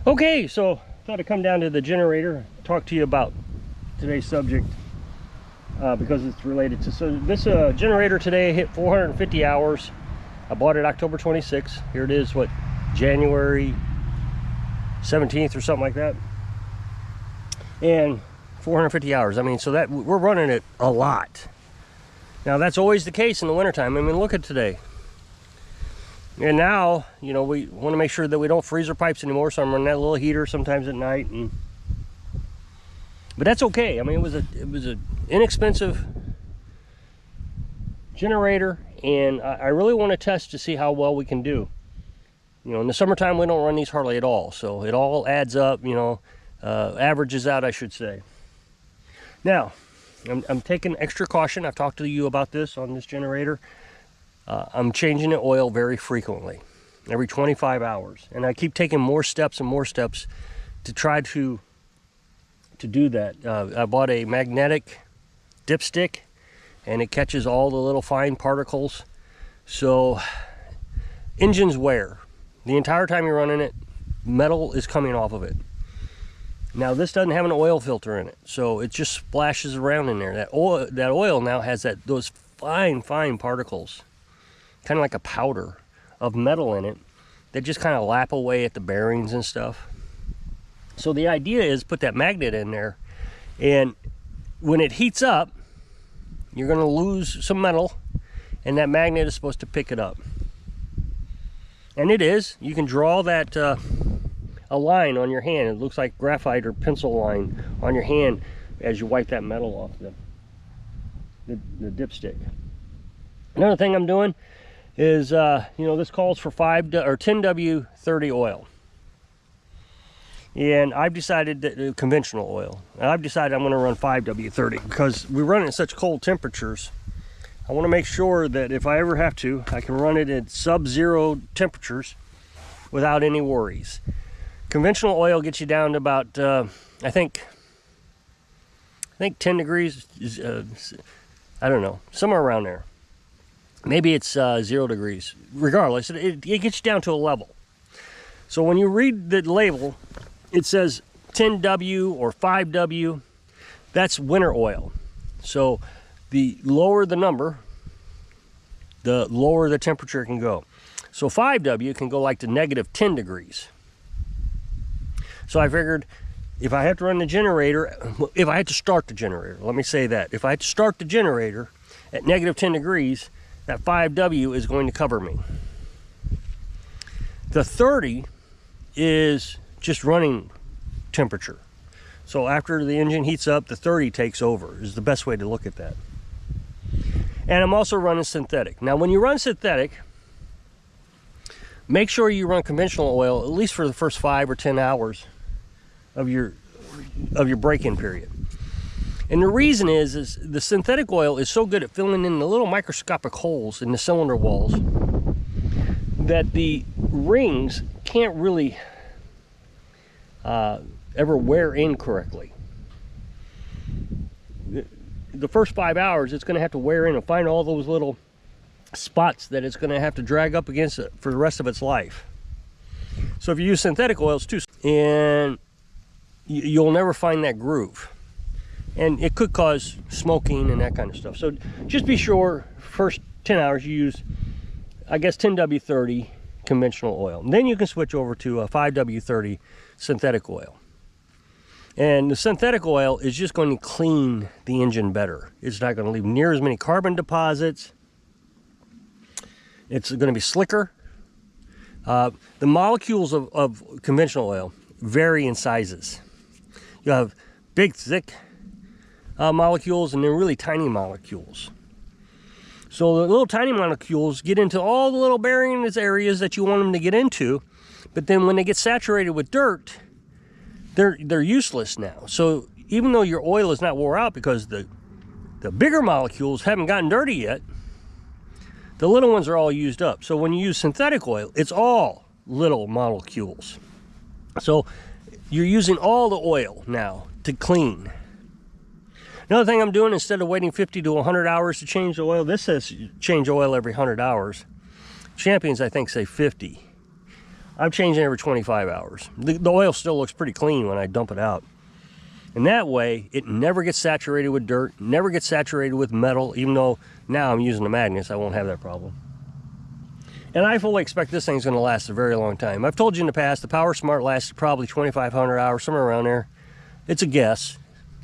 Okay, so thought I'd come down to the generator, talk to you about today's subject because it's related to. So this generator today hit 450 hours. I bought it October 26th. Here it is, what, January 17th or something like that. And 450 hours. I mean, so that we're running it a lot. Now that's always the case in the wintertime. I mean, look at today. And now, you know, we want to make sure that we don't freeze our pipes anymore, so I'm running that little heater sometimes at night. But that's okay. I mean, it was a inexpensive generator, and I really want to test to see how well we can do. You know, in the summertime we don't run these hardly at all, so it all adds up. You know, averages out, I should say. Now, I'm taking extra caution. I've talked to you about this on this generator. I'm changing the oil very frequently, every 25 hours. And I keep taking more steps and more steps to try to do that. I bought a magnetic dipstick, and it catches all the little fine particles. So engines wear. The entire time you're running it, metal is coming off of it. Now this doesn't have an oil filter in it, so it just splashes around in there. That oil now has those fine particles, kind of like a powder of metal in it, that just kind of lap away at the bearings and stuff. So the idea is put that magnet in there, and when it heats up, you're going to lose some metal, and that magnet is supposed to pick it up. And it is. You can draw that a line on your hand. It looks like graphite or pencil line on your hand as you wipe that metal off the dipstick. Another thing I'm doing is, you know, this calls for 10W30 oil. And I've decided that conventional oil. I've decided I'm going to run 5W30 because we run it in such cold temperatures. I want to make sure that if I ever have to, I can run it at sub-zero temperatures without any worries. Conventional oil gets you down to about, I think 10 degrees. I don't know, somewhere around there. Maybe it's 0 degrees. Regardless, it gets you down to a level. So when you read the label, it says 10W or 5W. That's winter oil. So the lower the number, the lower the temperature can go. So 5W can go like to -10 degrees. So I figured if I have to run the generator, if I had to start the generator, let me say that. If I had to start the generator at -10 degrees, that 5W is going to cover me. The 30 is just running temperature. So after the engine heats up, the 30 takes over, is the best way to look at that. And I'm also running synthetic. Now when you run synthetic, make sure you run conventional oil at least for the first 5 or 10 hours of your break-in period. And the reason is the synthetic oil is so good at filling in the little microscopic holes in the cylinder walls that the rings can't really ever wear in correctly. The first 5 hours, it's going to have to wear in and find all those little spots that it's going to have to drag up against it for the rest of its life. So if you use synthetic oils too, and you'll never find that groove. And it could cause smoking and that kind of stuff. So just be sure, first 10 hours you use, I guess, 10W30 conventional oil. And then you can switch over to a 5W30 synthetic oil. And the synthetic oil is just going to clean the engine better. It's not going to leave near as many carbon deposits. It's going to be slicker. The molecules of conventional oil vary in sizes. You have big, thick molecules and then really tiny molecules. So the little tiny molecules get into all the little bearing areas that you want them to get into, but then when they get saturated with dirt, they're useless now. So even though your oil is not wore out because the bigger molecules haven't gotten dirty yet, the little ones are all used up. So when you use synthetic oil, it's all little molecules. So you're using all the oil now to clean. Another thing I'm doing, instead of waiting 50 to 100 hours to change the oil, this says change oil every 100 hours. Champions, I think, say 50. I'm changing every 25 hours. The oil still looks pretty clean when I dump it out. And that way, it never gets saturated with dirt, never gets saturated with metal, even though now I'm using the magnets, I won't have that problem. And I fully expect this thing's gonna last a very long time. I've told you in the past, the Power Smart lasted probably 2,500 hours, somewhere around there. It's a guess.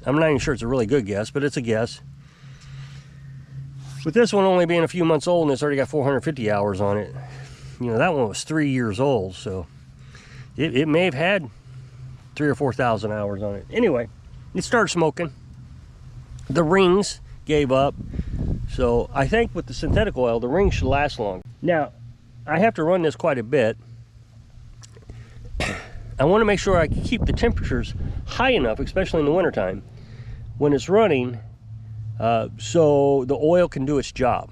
I'm not even sure it's a really good guess, but it's a guess. With this one only being a few months old and it's already got 450 hours on it, you know, that one was 3 years old, so it may have had 3,000 or 4,000 hours on it. Anyway, it started smoking. The rings gave up. So I think with the synthetic oil, the rings should last long. Now, I have to run this quite a bit. I want to make sure I keep the temperatures high enough, especially in the wintertime, when it's running, so the oil can do its job.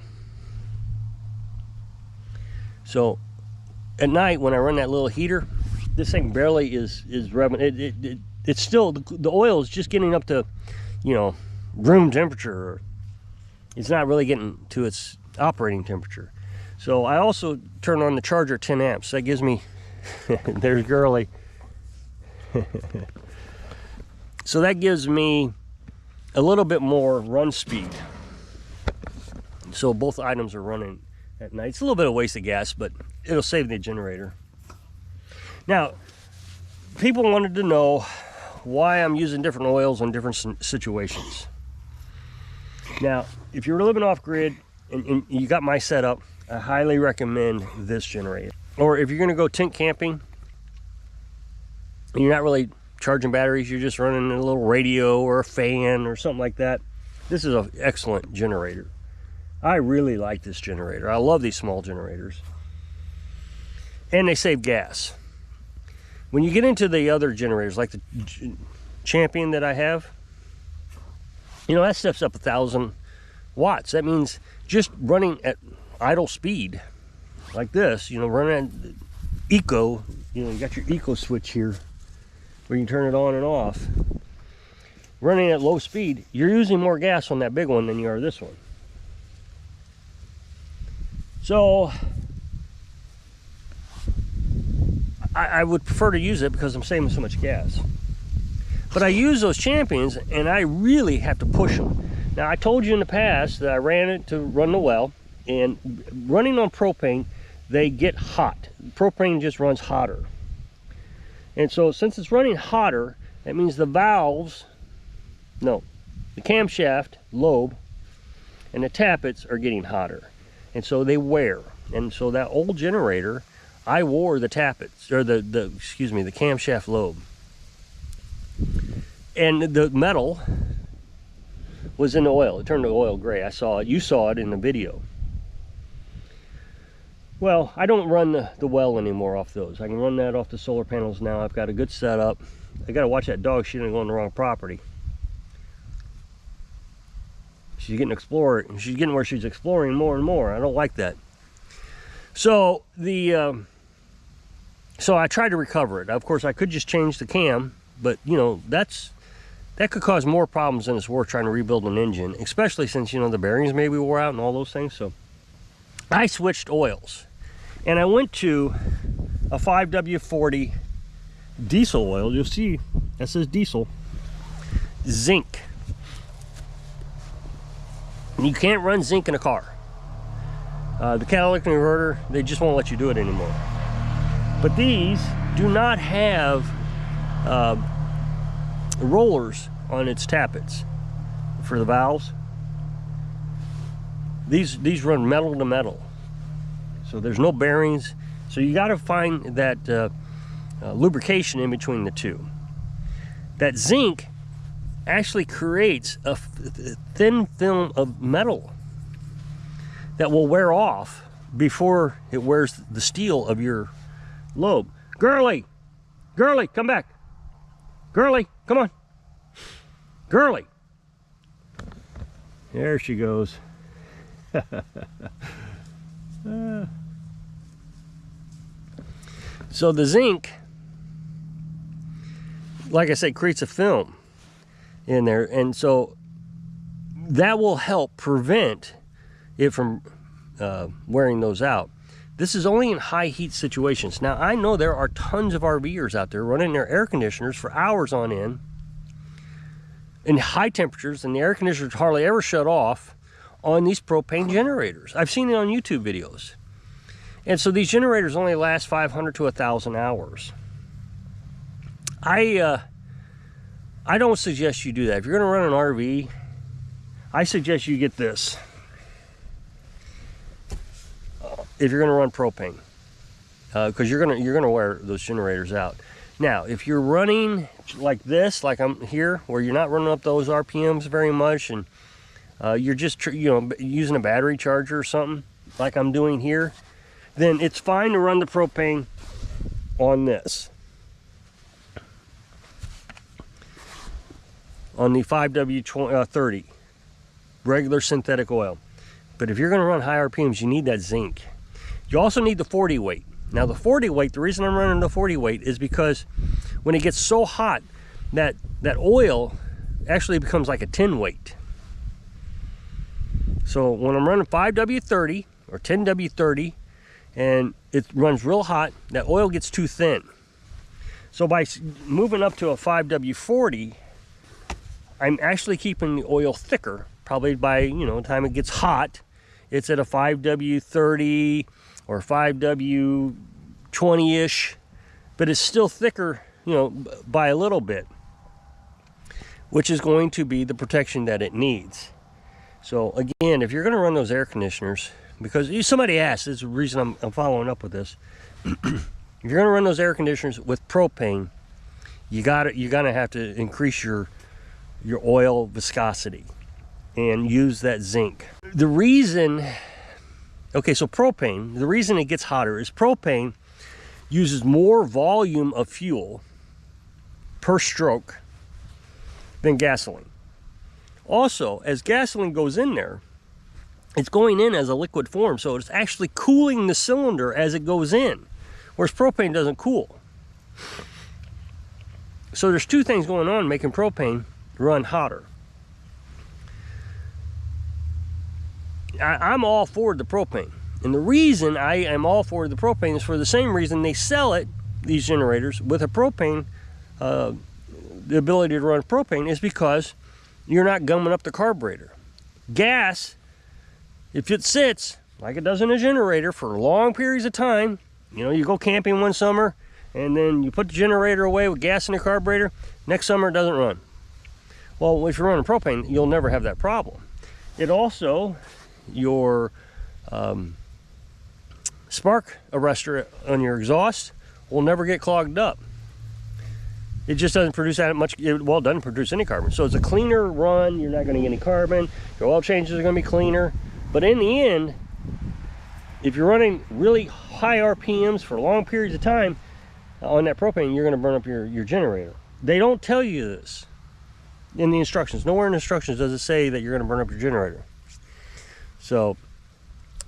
So at night when I run that little heater, this thing barely is revving. It's still, the oil is just getting up to, you know, room temperature. It's not really getting to its operating temperature. So I also turn on the charger at 10 amps. That gives me, there's Girly. So that gives me a little bit more run speed. So both items are running at night. It's a little bit of waste of gas, but it'll save the generator. Now, people wanted to know why I'm using different oils in different situations. Now, if you're living off grid and you got my setup, I highly recommend this generator. Or if you're gonna go tent camping and you're not really charging batteries, you're just running a little radio or a fan or something like that, this is an excellent generator. I really like this generator. I love these small generators. And they save gas. When you get into the other generators, like the Champion that I have, you know, that stuff's up 1,000 watts. That means just running at idle speed like this, you know, running at eco, you know, you got your eco switch here where you can turn it on and off. Running at low speed, you're using more gas on that big one than you are this one. So I would prefer to use it because I'm saving so much gas. But I use those Champions and I really have to push them. Now, I told you in the past that I ran it to run the well, and running on propane, they get hot. Propane just runs hotter. And so since it's running hotter, that means the valves, no, the camshaft lobe and the tappets are getting hotter. And so they wear. And so that old generator, I wore the tappets, or the camshaft lobe. And the metal was in the oil. It turned the oil gray. I saw it. You saw it in the video. Well, I don't run the well anymore off those. I can run that off the solar panels now. I've got a good setup. I got to watch that dog. She didn't go on the wrong property. She's getting She's getting where she's exploring more and more. I don't like that. So so I tried to recover it. Of course, I could just change the cam, but you know, that could cause more problems than it's worth trying to rebuild an engine, especially since, you know, the bearings maybe wore out and all those things. So I switched oils and I went to a 5W40 diesel oil. You'll see that says diesel, zinc. And you can't run zinc in a car. The catalytic converter, they just won't let you do it anymore. But these do not have rollers on its tappets for the valves. These run metal to metal, so there's no bearings. So you got to find that lubrication in between the two. That zinc actually creates a thin film of metal that will wear off before it wears the steel of your lobe. Girly, come back. Girly, come on. Girly. There she goes. So the zinc, like I said, creates a film in there, and so that will help prevent it from wearing those out. This is only in high heat situations. Now, I know there are tons of RVers out there running their air conditioners for hours on end in high temperatures, and the air conditioners hardly ever shut off on these propane generators. I've seen it on YouTube videos. And so these generators only last 500 to 1,000 hours. I don't suggest you do that. If you're going to run an RV, I suggest you get this. If you're going to run propane, because you're gonna wear those generators out. Now, if you're running like this, like I'm here, where you're not running up those RPMs very much, and you're just using a battery charger or something, like I'm doing here, then it's fine to run the propane on this, on the 5W30 regular synthetic oil. But if you're going to run high RPMs, you need that zinc. You also need the 40 weight. Now the 40 weight, the reason I'm running the 40 weight is because when it gets so hot, that oil actually becomes like a 10 weight. So when I'm running 5W30 or 10W30 and it runs real hot, that oil gets too thin. So by moving up to a 5W40, I'm actually keeping the oil thicker. Probably by the time it gets hot, it's at a 5W30 or 5W20-ish, but it's still thicker, by a little bit, which is going to be the protection that it needs. So again, if you're going to run those air conditioners, because somebody asked, this is the reason I'm following up with this. If you're going to run those air conditioners with propane, you're gonna have to increase your oil viscosity and use that zinc. The reason, so propane, the reason it gets hotter is propane uses more volume of fuel per stroke than gasoline. Also, as gasoline goes in there, it's going in as a liquid form, so it's actually cooling the cylinder as it goes in, whereas propane doesn't cool. So there's two things going on making propane run hotter. I'm all for the propane, and the reason I am all for the propane is for the same reason they sell it, these generators, with a propane, the ability to run propane, is because you're not gumming up the carburetor. Gas, if it sits like it does in a generator for long periods of time, you go camping one summer and then you put the generator away with gas in the carburetor, next summer it doesn't run. Well, if you're running propane, you'll never have that problem. It also, your spark arrestor on your exhaust will never get clogged up. It just doesn't produce that much, it doesn't produce any carbon. So it's a cleaner run, you're not gonna get any carbon, your oil changes are gonna be cleaner. But in the end, if you're running really high RPMs for long periods of time on that propane, you're gonna burn up your generator. They don't tell you this in the instructions. Nowhere in the instructions does it say that you're gonna burn up your generator. So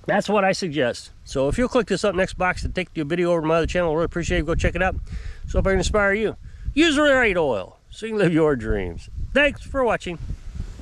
that's what I suggest. So if you'll click this up next box to take the video over to my other channel, I really appreciate it. Go check it out. So if I can inspire you, use the right oil so you can live your dreams. Thanks for watching.